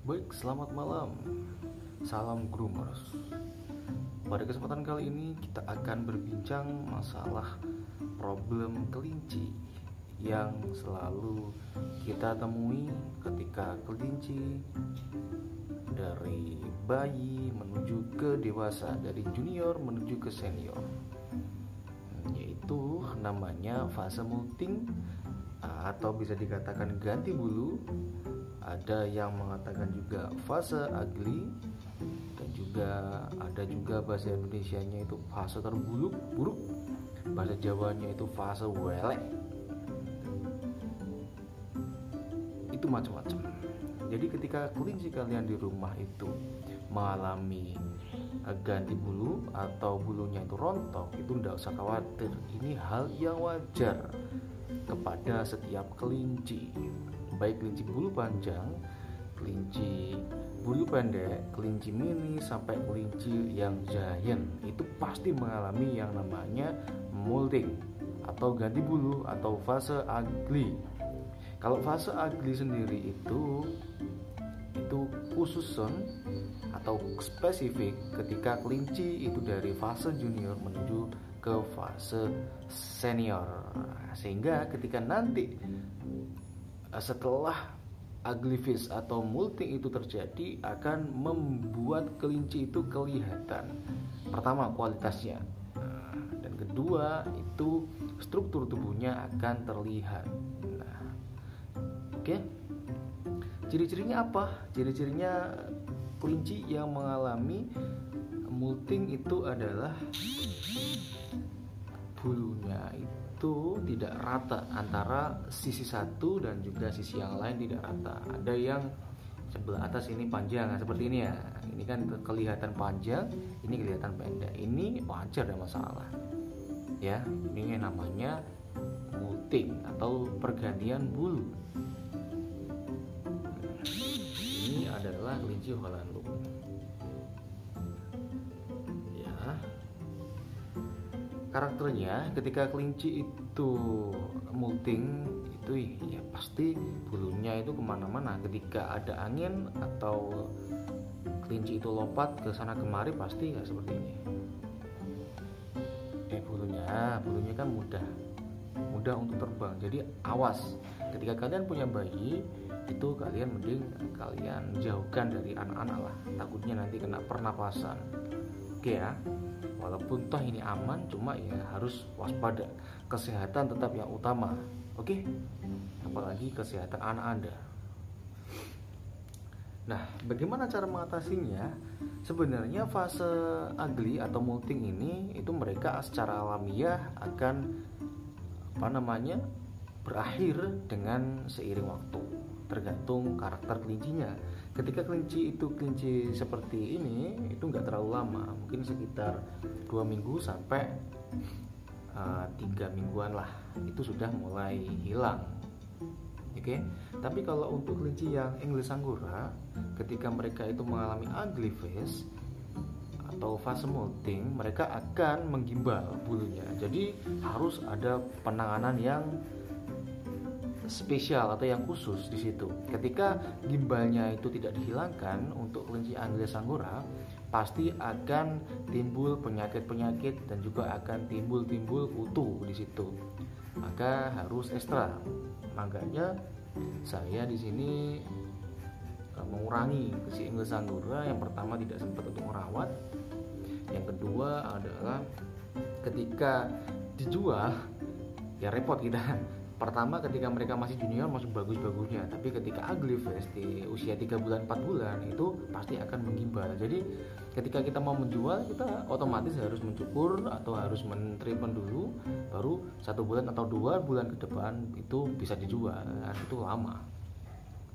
Baik, selamat malam. Salam groomers. Pada kesempatan kali ini kita akan berbincang masalah problem kelinci yang selalu kita temui ketika kelinci dari bayi menuju ke dewasa, dari junior menuju ke senior, yaitu namanya fase molting atau bisa dikatakan ganti bulu. Ada yang mengatakan juga fase ugly, dan juga ada juga bahasa Indonesianya itu fase terbuluk buruk, bahasa Jawanya itu fase welek. Itu macam-macam. Jadi ketika kelinci kalian di rumah itu mengalami ganti bulu atau bulunya itu rontok, itu tidak usah khawatir. Ini hal yang wajar kepada setiap kelinci, baik kelinci bulu panjang, kelinci bulu pendek, kelinci mini, sampai kelinci yang giant. Itu pasti mengalami yang namanya molting atau ganti bulu atau fase ugly. Kalau fase ugly sendiri itu khusus atau spesifik ketika kelinci itu dari fase junior menuju ke fase senior, sehingga ketika nanti setelah ugly phase atau molting itu terjadi akan membuat kelinci itu kelihatan, pertama kualitasnya, dan kedua itu struktur tubuhnya akan terlihat. Nah, oke. Ciri-cirinya apa? Ciri-cirinya kelinci yang mengalami molting itu adalah bulunya itu tidak rata antara sisi satu dan juga sisi yang lain, tidak rata. Ada yang sebelah atas ini panjang, seperti ini ya. Ini kan kelihatan panjang, ini kelihatan pendek. Ini wajar, ada masalah. Ya, ini namanya molting atau pergantian bulu. Ini adalah kelinci Holland Look. Ya. Karakternya ketika kelinci itu molting itu ya pasti bulunya itu kemana-mana. Ketika ada angin atau kelinci itu lompat ke sana kemari pasti nggak seperti ini. Bulunya kan mudah untuk terbang. Jadi awas ketika kalian punya bayi itu kalian mending kalian jauhkan dari anak-anak lah, takutnya nanti kena pernapasan. Oke ya, walaupun toh ini aman, cuma ya harus waspada, kesehatan tetap yang utama. Oke, apalagi kesehatan anak Anda. Nah, bagaimana cara mengatasinya? Sebenarnya fase ugly atau molting ini itu mereka secara alamiah akan berakhir dengan seiring waktu, tergantung karakter kelincinya. Ketika kelinci seperti ini itu nggak terlalu lama, mungkin sekitar 2 minggu sampai 3 mingguan lah, itu sudah mulai hilang. Oke. Tapi kalau untuk kelinci yang English Angora, ketika mereka itu mengalami ugly phase atau fase molting, mereka akan menggimbal bulunya. Jadi harus ada penanganan yang spesial atau yang khusus di situ. Ketika gimbalnya itu tidak dihilangkan untuk kelinci English Angora, pasti akan timbul penyakit-penyakit dan juga akan timbul kutu di situ. Maka harus ekstra. Makanya saya di sini mengurangi si English Angora. Yang pertama tidak sempat untuk merawat. Yang kedua adalah ketika dijual ya repot kita. Pertama ketika mereka masih junior masih bagus-bagusnya, tapi ketika ugly phase di usia 3 bulan 4 bulan itu pasti akan menggimbal. Jadi ketika kita mau menjual, kita otomatis harus mencukur atau harus men-treatment dulu, baru 1 bulan atau 2 bulan ke depan itu bisa dijual. Dan itu lama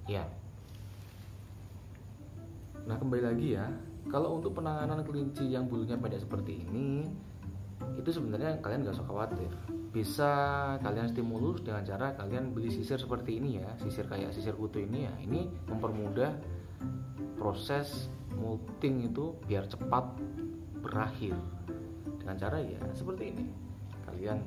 ya. Nah, kembali lagi ya, kalau untuk penanganan kelinci yang bulunya pendek seperti ini, itu sebenarnya kalian gak usah khawatir. Bisa kalian stimulus dengan cara kalian beli sisir seperti ini ya, sisir kayak sisir kutu ini ya. Ini mempermudah proses molting itu biar cepat berakhir dengan cara ya seperti ini. Kalian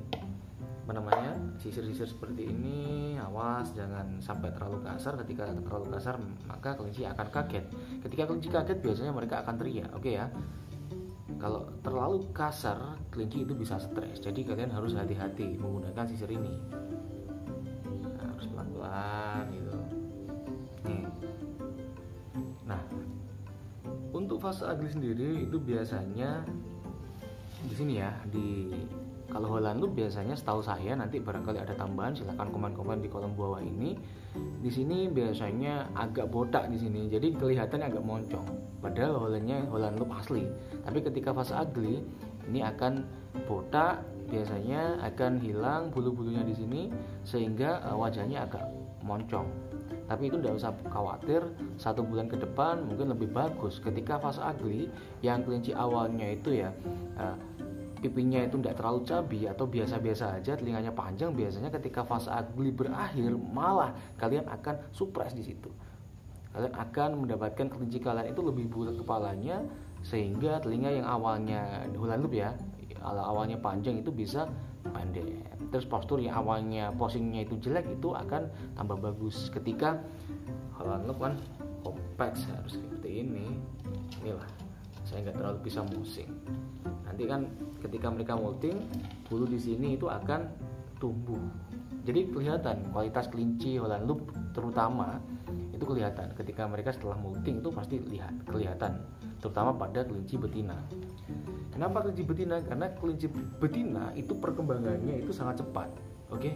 sisir-sisir seperti ini, awas jangan sampai terlalu kasar. Ketika terlalu kasar maka kelinci akan kaget. Ketika kelinci kaget biasanya mereka akan teriak. Oke ya. Kalau terlalu kasar kelinci itu bisa stres. Jadi kalian harus hati-hati menggunakan sisir ini. Nah, harus pelan-pelan gitu. Nah, untuk fase ugly sendiri itu biasanya di sini ya, kalau Holland Loop biasanya setahu saya, nanti barangkali ada tambahan silahkan komen-komen di kolom bawah ini. Di sini biasanya agak botak di sini, jadi kelihatannya agak moncong. Padahal Holland Loop asli. Tapi ketika fase ugly ini akan botak, biasanya akan hilang bulu-bulunya di sini sehingga wajahnya agak moncong. Tapi itu tidak usah khawatir, 1 bulan ke depan mungkin lebih bagus. Ketika fase ugly yang kelinci awalnya itu ya pipinya itu tidak terlalu cabi atau biasa-biasa aja, telinganya panjang, biasanya ketika fase ugly berakhir malah kalian akan surprise di situ. Kalian akan mendapatkan kelinci kalian itu lebih bulat kepalanya, sehingga telinga yang awalnya Holland Loop ya, awalnya panjang itu bisa pendek. Terus postur yang awalnya posingnya itu jelek itu akan tambah bagus. Ketika Holland Loop kan kompleks harus seperti ini. Inilah, saya nggak terlalu bisa musing. Nanti kan ketika mereka molting, bulu di sini itu akan tumbuh. Jadi kelihatan kualitas kelinci Holland Loop terutama itu kelihatan ketika mereka setelah molting itu pasti kelihatan, terutama pada kelinci betina. Kenapa kelinci betina? Karena kelinci betina itu perkembangannya itu sangat cepat, oke?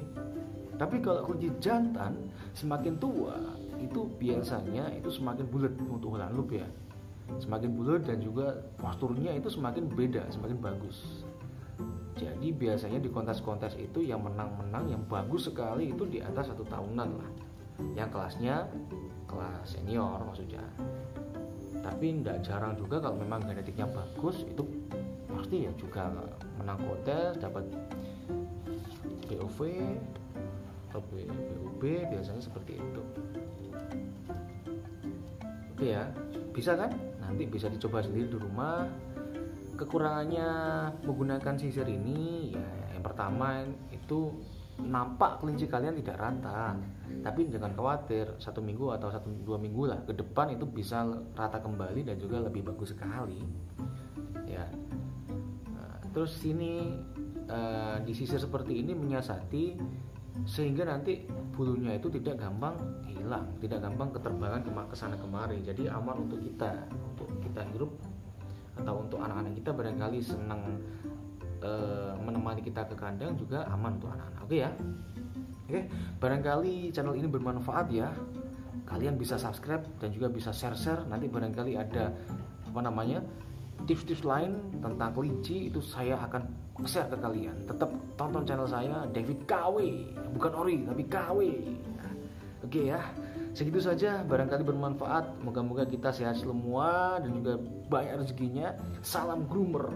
Tapi kalau kelinci jantan semakin tua itu biasanya itu semakin bulat untuk Holland Loop ya. Semakin bulat dan juga posturnya itu semakin beda, semakin bagus. Jadi biasanya di kontes-kontes itu yang menang-menang yang bagus sekali itu di atas 1 tahunan lah, yang kelasnya kelas senior maksudnya. Tapi tidak jarang juga kalau memang genetiknya bagus itu pasti ya juga menang kontes, dapat POV atau BOB, biasanya seperti itu. Oke ya, bisa kan? Nanti bisa dicoba sendiri di rumah. Kekurangannya menggunakan sisir ini ya, yang pertama itu nampak kelinci kalian tidak rata. Tapi jangan khawatir, 1 minggu atau 1-2 minggu lah ke depan itu bisa rata kembali dan juga lebih bagus sekali ya. Terus sini disisir seperti ini menyiasati sehingga nanti bulunya itu tidak gampang hilang, tidak gampang keterbangan ke sana kemari. Jadi aman untuk kita hirup, atau untuk anak-anak kita barangkali senang menemani kita ke kandang juga aman untuk anak-anak. Oke ya. Oke, barangkali channel ini bermanfaat ya. Kalian bisa subscribe dan juga bisa share. Nanti barangkali ada tips-tips lain tentang kelinci itu saya akan share ke kalian. Tetap tonton channel saya, David KW, bukan Ori tapi KW. Oke ya, segitu saja, barangkali bermanfaat. Moga-moga kita sehat semua dan juga banyak rezekinya. Salam groomer.